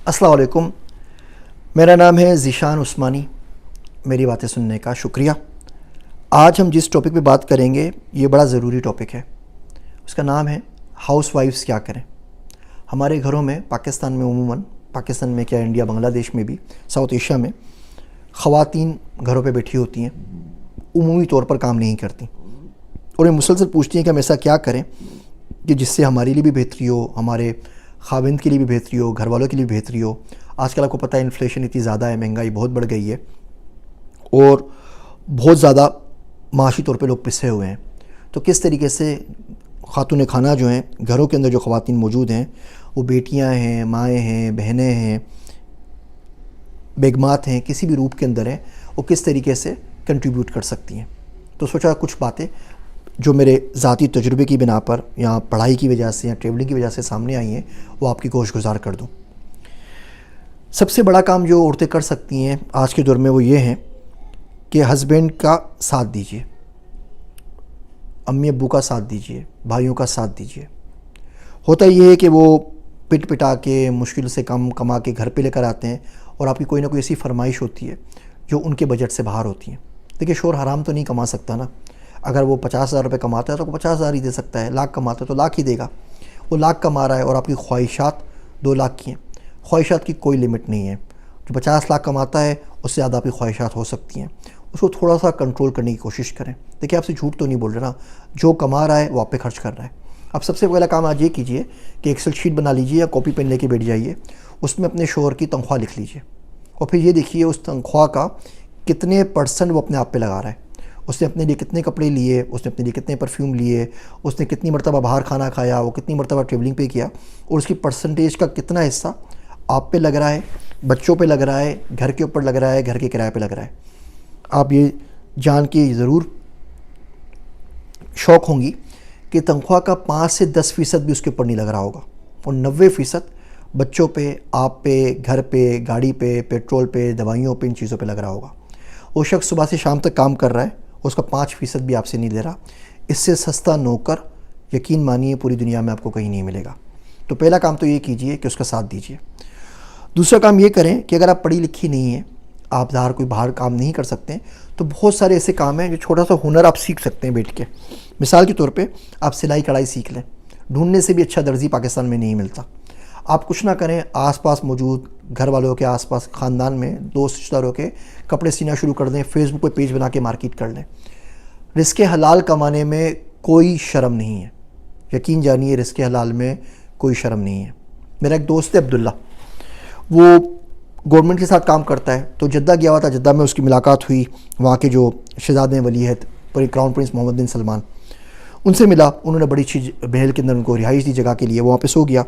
السلام علیکم، میرا نام ہے ذیشان عثمانی۔ میری باتیں سننے کا شکریہ۔ آج ہم جس ٹاپک پہ بات کریں گے یہ بڑا ضروری ٹاپک ہے۔ اس کا نام ہے ہاؤس وائفز کیا کریں۔ ہمارے گھروں میں پاکستان میں عموماً، پاکستان میں کیا انڈیا بنگلہ دیش میں بھی، ساؤتھ ایشیا میں خواتین گھروں پہ بیٹھی ہوتی ہیں، عمومی طور پر کام نہیں کرتی، اور یہ مسلسل پوچھتی ہیں کہ ہم ایسا کیا کریں کہ جس سے ہمارے لیے بھی بہتری ہو، ہمارے خاوند کے لیے بھی بہتری ہو، گھر والوں کے لیے بھی بہتری ہو۔ آج کل آپ کو پتہ ہے انفلیشن اتنی زیادہ ہے، مہنگائی بہت بڑھ گئی ہے اور بہت زیادہ معاشی طور پہ لوگ پسے ہوئے ہیں۔ تو کس طریقے سے خاتون خانہ جو ہیں، گھروں کے اندر جو خواتین موجود ہیں، وہ بیٹیاں ہیں، مائیں ہیں، بہنیں ہیں، بیگمات ہیں، کسی بھی روپ کے اندر ہیں، وہ کس طریقے سے کنٹریبیوٹ کر سکتی ہیں۔ تو سوچا کچھ باتیں جو میرے ذاتی تجربے کی بنا پر یا پڑھائی کی وجہ سے یا ٹریولنگ کی وجہ سے سامنے آئی ہیں، وہ آپ کی گوش گزار کر دوں۔ سب سے بڑا کام جو عورتیں کر سکتی ہیں آج کے دور میں وہ یہ ہیں کہ ہسبینڈ کا ساتھ دیجیے، امی ابو کا ساتھ دیجیے، بھائیوں کا ساتھ دیجیے۔ ہوتا یہ ہے کہ وہ پٹ پٹا کے مشکل سے کم کما کے گھر پہ لے کر آتے ہیں، اور آپ کی کوئی نہ کوئی ایسی فرمائش ہوتی ہے جو ان کے بجٹ سے باہر ہوتی ہیں۔ دیکھیے، شوہر حرام تو نہیں کما سکتا نا۔ اگر وہ 50,000 روپے کماتا ہے تو وہ 50,000 ہی دے سکتا ہے، لاکھ کماتا ہے تو لاکھ ہی دے گا۔ وہ لاکھ کما رہا ہے اور آپ کی خواہشات 2 لاکھ کی ہیں۔ خواہشات کی کوئی لمٹ نہیں ہے۔ جو 50 لاکھ کماتا ہے اس سے زیادہ آپ کی خواہشات ہو سکتی ہیں، اس کو تھوڑا سا کنٹرول کرنے کی کوشش کریں۔ دیکھیں، آپ سے جھوٹ تو نہیں بول رہے نا، جو کما رہا ہے وہ آپ پہ خرچ کر رہا ہے۔ اب سب سے پہلا کام آج یہ کیجئے کہ ایکسل شیٹ بنا لیجئے یا کاپی پین لے کے بیٹھ جائیے، اس میں اپنے شوہر کی تنخواہ لکھ لیجئے، اور پھر یہ دیکھیے اس تنخواہ کا کتنے % وہ اپنے آپ پہ لگا رہا ہے۔ اس نے اپنے لیے کتنے کپڑے لیے، اس نے اپنے لیے کتنے پرفیوم لیے، اس نے کتنی مرتبہ باہر کھانا کھایا، وہ کتنی مرتبہ ٹریولنگ پہ کیا، اور اس کی پرسنٹیج کا کتنا حصہ آپ پہ لگ رہا ہے، بچوں پہ لگ رہا ہے، گھر کے اوپر لگ رہا ہے، گھر کے کرائے پہ لگ رہا ہے۔ آپ یہ جان کے ضرور شوق ہوں گی کہ تنخواہ کا 5 سے 10% بھی اس کے اوپر نہیں لگ رہا ہوگا، اور 90% بچوں پہ، آپ پہ، گھر پہ، گاڑی پہ، پیٹرول پہ، دوائیوں پہ، ان چیزوں پہ لگ رہا ہوگا۔ وہ شخص صبح سے شام تک کام کر رہا ہے، اس کا 5% بھی آپ سے نہیں لے رہا۔ اس سے سستا نوکر یقین مانیے پوری دنیا میں آپ کو کہیں نہیں ملے گا۔ تو پہلا کام تو یہ کیجئے کہ اس کا ساتھ دیجئے۔ دوسرا کام یہ کریں کہ اگر آپ پڑھی لکھی نہیں ہیں، آپ باہر کام نہیں کر سکتے، تو بہت سارے ایسے کام ہیں جو چھوٹا سا ہنر آپ سیکھ سکتے ہیں بیٹھ کے۔ مثال کے طور پہ آپ سلائی کڑھائی سیکھ لیں۔ ڈھونڈنے سے بھی اچھا درزی پاکستان میں نہیں ملتا۔ آپ کچھ نہ کریں، آس پاس موجود گھر والوں کے آس پاس خاندان میں دوست رشتہ داروں کے کپڑے سینا شروع کر دیں، فیس بک پہ پیج بنا کے مارکیٹ کر لیں۔ رزق حلال کمانے میں کوئی شرم نہیں ہے، یقین جانیے، رزق حلال میں کوئی شرم نہیں ہے۔ میرا ایک دوست ہے عبداللہ، وہ گورنمنٹ کے ساتھ کام کرتا ہے، تو جدہ گیا ہوا تھا۔ جدہ میں اس کی ملاقات ہوئی، وہاں کے جو شہزادے ولی عہد کراؤن پرنس محمد بن سلمان، ان سے ملا۔ انہوں نے بڑی اچھی محل کے اندر ان کو رہائش دی جگہ کے لیے، وہاں پہ سو گیا۔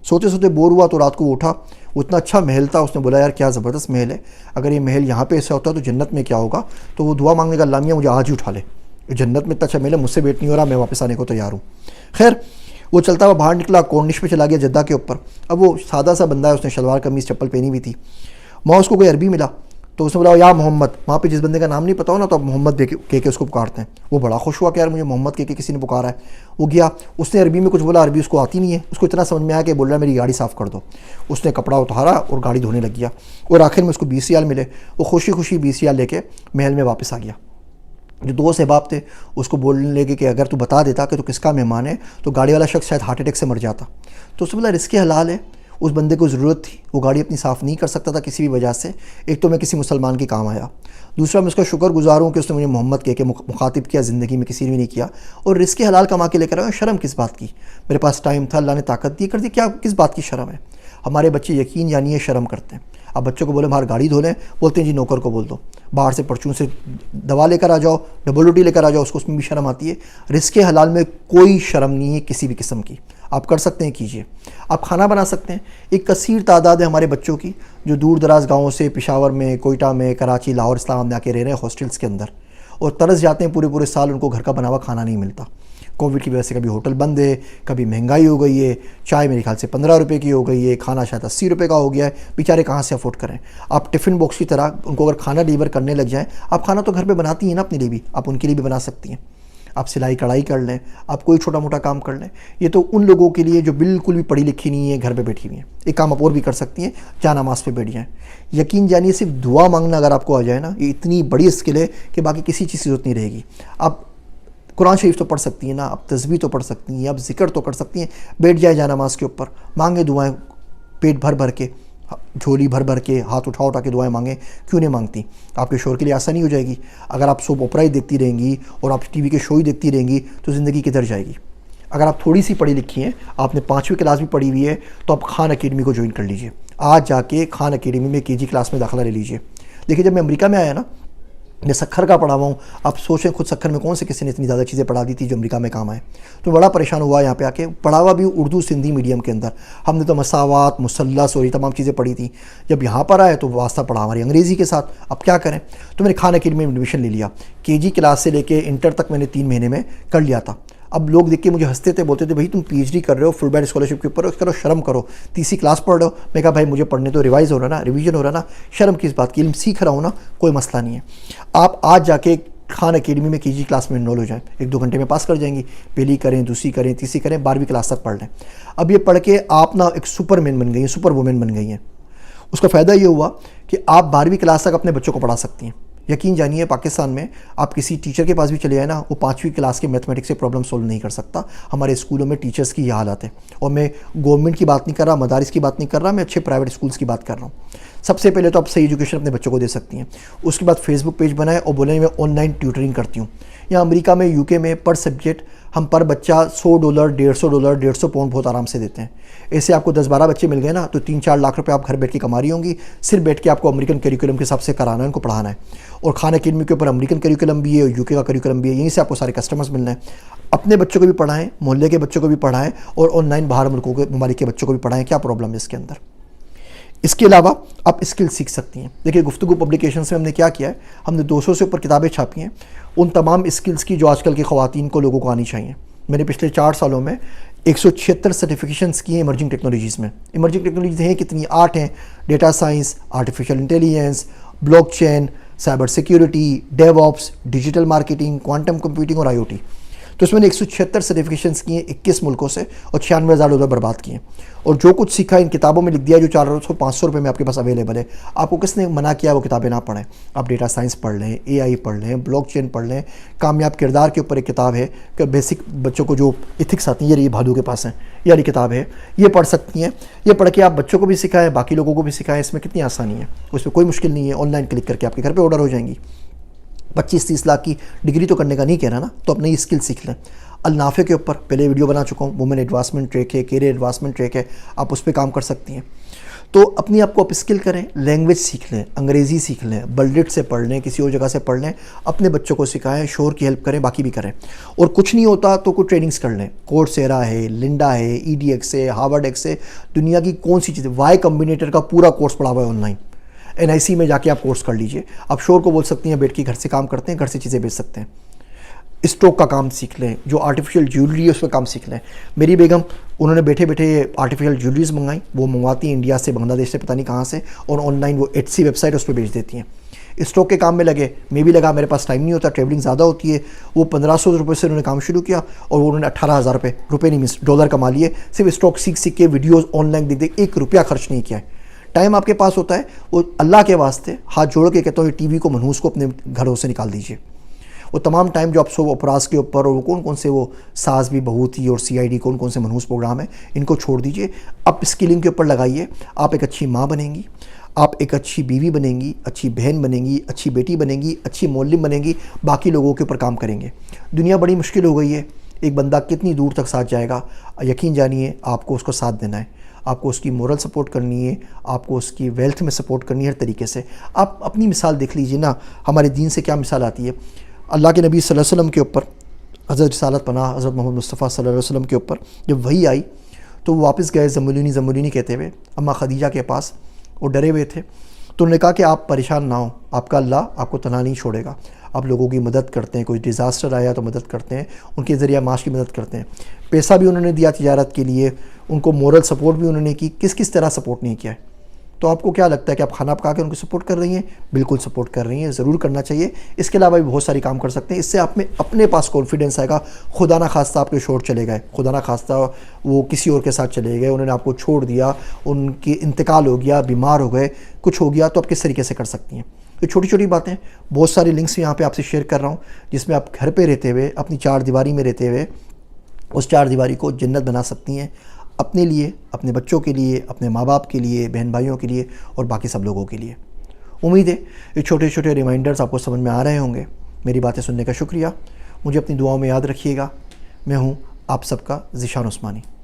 سوتے سوتے بور ہوا تو رات کو وہ اٹھا، وہ اتنا اچھا محل تھا، اس نے بولا یار کیا زبردست محل ہے، اگر یہ محل یہاں پہ ایسا ہوتا تو جنت میں کیا ہوگا۔ تو وہ دعا مانگنے کا، اللہ میاں مجھے آج ہی اٹھا لے، جنت میں اتنا اچھا محل ہے، مجھ سے ویٹ نہیں ہو رہا، میں واپس آنے کو تیار ہوں۔ خیر، وہ چلتا ہوا باہر نکلا، کورنش پہ چلا گیا جدہ کے اوپر۔ اب وہ سادہ سا بندہ ہے، اس نے شلوار قمیض چپل پہنی ہوئی تھی۔ وہاں اس کو کوئی عربی ملا، تو اس نے بولا یا محمد۔ وہاں پہ جس بندے کا نام نہیں پتا ہو نا، تو اب محمد کہہ کے اس کو پکارتے ہیں۔ وہ بڑا خوش ہوا کہ یار مجھے محمد کہہ کے کسی نے پکارا ہے۔ وہ گیا، اس نے عربی میں کچھ بولا، عربی اس کو آتی نہیں ہے، اس کو اتنا سمجھ میں آیا کہ بول رہا ہے میری گاڑی صاف کر دو۔ اس نے کپڑا اتارا اور گاڑی دھونے لگ گیا، اور آخر میں اس کو 20 ریال ملے۔ وہ خوشی خوشی 20 ریال لے کے محل میں واپس آ گیا۔ جو 2 احباب تھے اس کو بولنے لگے کہ اگر تو بتا دیتا کہ تو کس کا مہمان ہے تو گاڑی والا شخص شاید ہارٹ اٹیک سے مر جاتا۔ تو اس نے بولا رزق حلال ہے، اس بندے کو ضرورت تھی، وہ گاڑی اپنی صاف نہیں کر سکتا تھا کسی بھی وجہ سے۔ ایک تو میں کسی مسلمان کے کام آیا، دوسرا میں اس کا شکر گزار ہوں کہ اس نے مجھے محمد کہہ کے مخاطب کیا، زندگی میں کسی نے بھی نہیں کیا، اور رزق حلال کما کے لے کر آیا۔ شرم کس بات کی؟ میرے پاس ٹائم تھا، اللہ نے طاقت دی، کر دی، کیا کس بات کی شرم ہے؟ ہمارے بچے یقین جانیے شرم کرتے ہیں۔ اب بچوں کو بولے باہر گاڑی دھو لیں، بولتے ہیں جی نوکر کو بول دو، باہر سے پرچون سے دوا لے کر آ جاؤ، ڈبل روٹی لے کر آ جاؤ، اس میں بھی شرم آتی ہے۔ رزق حلال میں کوئی شرم نہیں ہے کسی بھی قسم کی۔ آپ کر سکتے ہیں، کیجئے۔ آپ کھانا بنا سکتے ہیں۔ ایک کثیر تعداد ہے ہمارے بچوں کی جو دور دراز گاؤں سے پشاور میں، کوئٹہ میں، کراچی، لاہور، اسلام آباد میں آ کے رہ رہے ہیں ہاسٹلس کے اندر، اور ترس جاتے ہیں پورے سال، ان کو گھر کا بنا ہوا کھانا نہیں ملتا۔ کووڈ کی وجہ سے کبھی ہوٹل بند ہے، کبھی مہنگائی ہو گئی ہے، چائے میرے خیال سے 15 روپے کی ہو گئی ہے، کھانا شاید 80 روپے کا ہو گیا ہے، بیچارے کہاں سے افورڈ کریں۔ آپ ٹفن باکس کی طرح ان کو اگر کھانا ڈیلیور کرنے لگ جائیں، آپ کھانا تو گھر پہ بناتی ہیں نا اپنے لیے بھی، آپ ان کے لیے بھی بنا سکتی ہیں۔ آپ سلائی کڑھائی کر لیں, آپ کوئی چھوٹا موٹا کام کر لیں. یہ تو ان لوگوں کے لیے جو بالکل بھی پڑھی لکھی نہیں ہے, گھر پہ بیٹھی ہوئی ہیں. ایک کام آپ اور بھی کر سکتی ہیں, جا نماز پہ بیٹھ جائیں. یقین جانیے صرف دعا مانگنا اگر آپ کو آ جائے نا, یہ اتنی بڑی اسکل ہے کہ باقی کسی چیز کی ضرورت نہیں رہے گی. آپ قرآن شریف تو پڑھ سکتی ہیں نا, آپ تسبیح تو پڑھ سکتی ہیں, آپ ذکر تو کر سکتی ہیں. بیٹھ جائے جا نماز کے اوپر, مانگے دعائیں پیٹ بھر بھر کے, جھولی بھر بھر کے, ہاتھ اٹھا کے دعائیں مانگیں. کیوں نہیں مانگتی؟ آپ کے شوہر کے لیے آسانی ہو جائے گی. اگر آپ سوپ اوپرا ہی دیکھتی رہیں گی اور آپ ٹی وی کے شو ہی دیکھتی رہیں گی تو زندگی کدھر جائے گی؟ اگر آپ تھوڑی سی پڑھی لکھی ہیں, آپ نے 5ویں کلاس بھی پڑھی ہوئی ہے, تو آپ خان اکیڈمی کو جوائن کر لیجئے. آج جا کے خان اکیڈمی میں KG کلاس میں داخلہ لے لیجئے. دیکھیے جب میں امریکہ میں آیا نا, میں سکھر کا پڑھا ہوا ہوں. آپ سوچیں خود سکھر میں کون سے کسی نے اتنی زیادہ چیزیں پڑھا دی تھی جو امریکہ میں کام آئے. تو بڑا پریشان ہوا یہاں پہ آ کے. پڑھا ہوا بھی اردو سندھی میڈیم کے اندر. ہم نے تو مساوات, مثلث اور یہ تمام چیزیں پڑھی تھیں. جب یہاں پر آئے تو واسطہ پڑھا ہماری انگریزی کے ساتھ. اب کیا کریں؟ تو میں نے خان اکیڈمی میں ایڈمیشن لے لیا. KG کلاس سے لے کے انٹر تک میں نے 3 مہینے میں کر لیا تھا. اب لوگ دیکھ کے مجھے ہنستے تھے, بولتے تھے بھائی تم PhD کر رہے ہو, فل بائٹ اسکالرشپ کے اوپر کرو, شرم کرو. 30 کلاس پڑھ رہے ہو. میں کہا بھائی مجھے پڑھنے تو ریوائز ہو رہا نا, ریویژن ہو رہا نا, شرم کس بات کی, علم سیکھ رہا ہوں نا, کوئی مسئلہ نہیں ہے. آپ آج جا کے خان اکیڈمی میں KG کلاس میں انرول ہو جائیں, 1-2 گھنٹے میں پاس کر جائیں گی. پہلی کریں, دوسری کریں, تیسری کریں, 12ویں کلاس تک پڑھ لیں. اب یہ پڑھ کے آپ نا ایک سپر مین بن گئی ہیں, سپر وومن بن گئی ہیں. اس کا فائدہ یہ ہوا کہ آپ 12ویں کلاس تک اپنے بچوں کو پڑھا سکتی ہیں. یقین جانیے پاکستان میں آپ کسی ٹیچر کے پاس بھی چلے آئے نا, وہ 5ویں کلاس کے میتھمیٹکس سے پرابلم سولو نہیں کر سکتا. ہمارے اسکولوں میں ٹیچرز کی یہ حالت ہے. اور میں گورنمنٹ کی بات نہیں کر رہا, مدارس کی بات نہیں کر رہا, میں اچھے پرائیویٹ اسکولس کی بات کر رہا ہوں. سب سے پہلے تو آپ صحیح ایجوکیشن اپنے بچوں کو دے سکتی ہیں. اس کے بعد فیس بک پیج بنائیں اور بولیں میں آن لائن ٹیوٹرنگ کرتی ہوں. یہاں امریکہ میں, UK میں پر سبجیکٹ ہم پر بچہ $100, $150, £150 بہت آرام سے دیتے ہیں. ایسے آپ کو 10-12 بچے مل گئے نا, تو 3-4 لاکھ روپے آپ گھر بیٹھ کے کما رہی ہوں گی. صرف بیٹھ کے آپ کو امریکن کریکولم کے حساب سے کرانا ہے, ان کو پڑھانا ہے. اور خان اکیڈمی کے اوپر امریکن کریکولم بھی ہے اور UK کا کریکولم بھی ہے. یہیں سے آپ کو سارے کسٹمرز ملنا ہے. اپنے بچوں کو بھی پڑھائیں, محلے کے بچوں کو بھی پڑھائیں, اور آن لائن باہر ملکوں کے ممالک کے بچوں کو بھی پڑھائیں. کیا پرابلم ہے اس کے اندر؟ اس کے علاوہ آپ اسکل سیکھ سکتی ہیں. دیکھیے گفتگو پبلیکیشنز میں ہم نے کیا کیا ہے, ہم نے 200 سے اوپر کتابیں چھاپی ہیں ان تمام اسکلز کی جو آج کل کی خواتین کو, لوگوں کو آنی چاہیے. میں نے پچھلے 4 سالوں میں 176 سرٹیفکیشنز کی ہیں ایمرجنگ ٹیکنالوجیز میں. ایمرجنگ ٹیکنالوجیز ہیں کتنی؟ 8 ہیں. Data science, artificial intelligence, blockchain, cyber security, DevOps, digital marketing, quantum computing اور IoT. تو اس میں نے 176 سرٹیفکیشنز کی ہیں 21 ملکوں سے, اور $96,000 برباد کیے ہیں. اور جو کچھ سیکھا ان کتابوں میں لکھ دیا جو 400-500 روپے میں آپ کے پاس اویلیبل ہے. آپ کو کس نے منع کیا وہ کتابیں نہ پڑھیں؟ آپ ڈیٹا سائنس پڑھ لیں, AI پڑھ لیں, بلاک چین پڑھ لیں. کامیاب کردار کے اوپر ایک کتاب ہے کہ بیسک بچوں کو جو ایتھکس آتی ہیں, یہ بھادو کے پاس ہیں, یہ والی کتاب ہے, یہ پڑھ سکتی ہیں. یہ پڑھ کے آپ بچوں کو بھی سکھائیں, باقی لوگوں کو بھی سکھائیں. اس میں کتنی آسانی ہے, اس میں کوئی مشکل نہیں ہے. آن لائن کلک کر کے آپ کے گھر پہ آرڈر ہو جائیں گی. 25-30 لاکھ کی ڈگری تو کرنے کا نہیں کہہ رہا نا, تو اپنے یہ اسکل سیکھ لیں. النافع کے اوپر پہلے ویڈیو بنا چکا ہوں, وومن ایڈوانسمنٹ ٹریک ہے, کیریئر ایڈوانسمنٹ ٹریک ہے, آپ اس پہ کام کر سکتی ہیں. تو اپنی آپ کو آپ اسکل کریں, لینگویج سیکھ لیں, انگریزی سیکھ لیں, بلڈٹ سے پڑھ لیں, کسی اور جگہ سے پڑھ لیں, اپنے بچوں کو سکھائیں, شور کی ہیلپ کریں, باقی بھی کریں. اور کچھ نہیں ہوتا تو کوئی ٹریننگز کر لیں. کورسیرا ہے, لنڈا ہے, EDX ہے, ہارورڈ ہے, دنیا کی کون سی چیزیں, وائی کمبینیٹر کا پورا کورس پڑھا ہوا ہے آن لائن. NIC میں جا کے آپ کورس کر لیجئے. آپ شور کو بول سکتی ہیں بیٹھ کے گھر سے کام کرتے ہیں, گھر سے چیزیں بیچ سکتے ہیں. اسٹوک کا کام سیکھ لیں, جو آرٹیفیشل جیولری ہے اس پہ کام سیکھ لیں. میری بیگم انہوں نے بیٹھے بیٹھے آرٹیفیشل جیولریز منگائیں, وہ منگواتی ہیں انڈیا سے, بنگلہ دیش سے, پتہ نہیں کہاں سے, اور آن لائن وہ Etsy ویب سائٹ اس پہ بیچ دیتی ہیں. اسٹوک کے کام میں لگے, میں بھی لگا, میرے پاس ٹائم نہیں ہوتا, ٹریولنگ زیادہ ہوتی ہے. وہ 1500 روپے سے انہوں نے کام شروع کیا, اور انہوں نے 18,000 روپے نہیں $, کما لیے, صرف اسٹوک سیکھ کے ویڈیوز آن لائن دیکھ $1 خرچ نہیں کیا ہے. ٹائم آپ کے پاس ہوتا ہے, وہ اللہ کے واسطے ہاتھ جوڑ کے کہتا ہوں, یہ TV کو منحوس کو اپنے گھروں سے نکال دیجیے. وہ تمام ٹائم جو آپ سو اپراز کے اوپر, اور وہ کون سے وہ ساز بھی بہو تھی اور CID کون سے منحوس پروگرام ہیں, ان کو چھوڑ دیجئے. آپ اسکلنگ کے اوپر لگائیے. آپ ایک اچھی ماں بنیں گی, آپ ایک اچھی بیوی بنیں گی, اچھی بہن بنیں گی, اچھی بیٹی بنیں گی, اچھی معلم بنیں گی, باقی لوگوں کے اوپر کام کریں گے. دنیا بڑی مشکل ہو گئی ہے, ایک بندہ کتنی دور تک ساتھ جائے گا؟ یقین جانیے آپ کو اس کو ساتھ دینا ہے, آپ کو اس کی مورل سپورٹ کرنی ہے, آپ کو اس کی ویلتھ میں سپورٹ کرنی ہے, ہر طریقے سے. آپ اپنی مثال دیکھ لیجئے نا, ہمارے دین سے کیا مثال آتی ہے. اللہ کے نبی صلی اللہ علیہ وسلم کے اوپر, حضرت رسالت پناہ حضرت محمد مصطفیٰ صلی اللہ علیہ وسلم کے اوپر جب وحی آئی تو وہ واپس گئے زمولینی کہتے ہوئے اماں خدیجہ کے پاس. وہ ڈرے ہوئے تھے, تو انہوں نے کہا کہ آپ پریشان نہ ہوں, آپ کا اللہ آپ کو تنہا نہیں چھوڑے گا. آپ لوگوں کی مدد کرتے ہیں, کوئی ڈیزاسٹر آیا تو مدد کرتے ہیں, ان کے ذریعہ معاش کی مدد کرتے ہیں. پیسہ بھی انہوں نے دیا تجارت کے لیے, ان کو مورل سپورٹ بھی انہوں نے کی. کس طرح سپورٹ نہیں کیا ہے؟ تو آپ کو کیا لگتا ہے کہ آپ کھانا پکا کے ان کو سپورٹ کر رہی ہیں؟ بالکل سپورٹ کر رہی ہیں، ضرور کرنا چاہیے۔ اس کے علاوہ بھی بہت ساری کام کر سکتے ہیں، اس سے آپ میں اپنے پاس کانفیڈنس آئے گا۔ خدا نہ خواستہ آپ کے شوہر چلے گئے، خدا نہ خواستہ وہ کسی اور کے ساتھ چلے گئے، انہوں نے آپ کو چھوڑ دیا، ان کی انتقال ہو گیا، بیمار ہو گئے، کچھ ہو گیا، تو آپ کس طریقے سے کر سکتی ہیں؟ یہ چھوٹی چھوٹی باتیں، بہت ساری لنکس یہاں پہ آپ سے شیئر کر رہا ہوں، جس میں آپ گھر پہ رہتے ہوئے، اپنی چار دیواری میں رہتے ہوئے اس چار دیواری کو جنت بنا سکتی ہیں، اپنے لیے، اپنے بچوں کے لیے، اپنے ماں باپ کے لیے، بہن بھائیوں کے لیے، اور باقی سب لوگوں کے لیے۔ امید ہے یہ چھوٹے چھوٹے ریمائنڈرز آپ کو سمجھ میں آ رہے ہوں گے۔ میری باتیں سننے کا شکریہ، مجھے اپنی دعاؤں میں یاد رکھیے گا۔ میں ہوں آپ سب کا ذیشان عثمانی۔